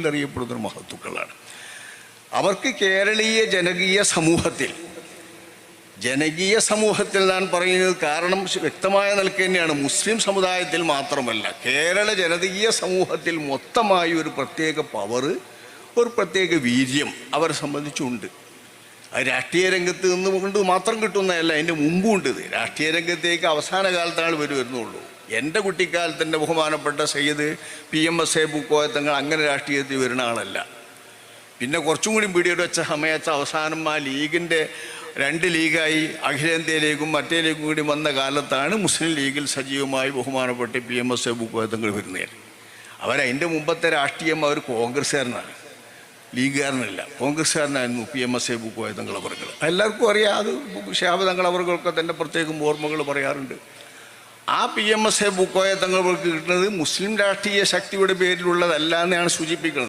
പേരിൽ അറിയപ്പെടുന്ന മഹത്തുക്കളാണ്. അവർക്ക് കേരളീയ ജനകീയ സമൂഹത്തിൽ ഞാൻ പറയുന്നത് കാരണം വ്യക്തമായ നിലയ്ക്ക് തന്നെയാണ്. മുസ്ലിം സമുദായത്തിൽ മാത്രമല്ല, കേരള ജനകീയ സമൂഹത്തിൽ മൊത്തമായി ഒരു പ്രത്യേക പവർ, ഒരു പ്രത്യേക വീര്യം അവരെ സംബന്ധിച്ചുണ്ട്. അത് രാഷ്ട്രീയ രംഗത്ത് നിന്നുകൊണ്ട് മാത്രം കിട്ടുന്നതല്ല, അതിൻ്റെ മുമ്പുണ്ട്. ഇത് രാഷ്ട്രീയ രംഗത്തേക്ക് അവസാന കാലത്താണ് വരുന്നുള്ളൂ. എൻ്റെ കുട്ടിക്കാലത്തിൻ്റെ ബഹുമാനപ്പെട്ട സയ്യിദ് PMSA പൂക്കോയത്തങ്ങൾ അങ്ങനെ രാഷ്ട്രീയത്തിൽ വരുന്ന ആളല്ല. പിന്നെ കുറച്ചും കൂടി പീടിയോട് വെച്ച സമയത്ത് അവസാനം ആ ലീഗിൻ്റെ 2 ലീഗായി അഖിലേന്ത്യയിലേക്കും മറ്റേലേക്കും കൂടി വന്ന കാലത്താണ് മുസ്ലിം ലീഗിൽ സജീവമായി ബഹുമാനപ്പെട്ട PMSA പൂക്കോയത്തങ്ങൾ വരുന്നത്. അവരതിൻ്റെ മുമ്പത്തെ രാഷ്ട്രീയം അവർ കോൺഗ്രസ്സുകാരനാണ്, ലീഗുകാരനല്ല, കോൺഗ്രസ്സുകാരനായിരുന്നു PMSA പൂക്കോയത്തങ്ങൾ അവർകൾ. എല്ലാവർക്കും അറിയാം. അത് ഷിഹാബ് തങ്ങൾ അവർക്കൊക്കെ തന്നെ പ്രത്യേകം ഓർമ്മകൾ പറയാറുണ്ട്. ആ PMSA പൂക്കോയത്തങ്ങൾക്ക് കിട്ടുന്നത് മുസ്ലിം രാഷ്ട്രീയ ശക്തിയുടെ പേരിലുള്ളതല്ല എന്നാണ് സൂചിപ്പിക്കുന്നത്.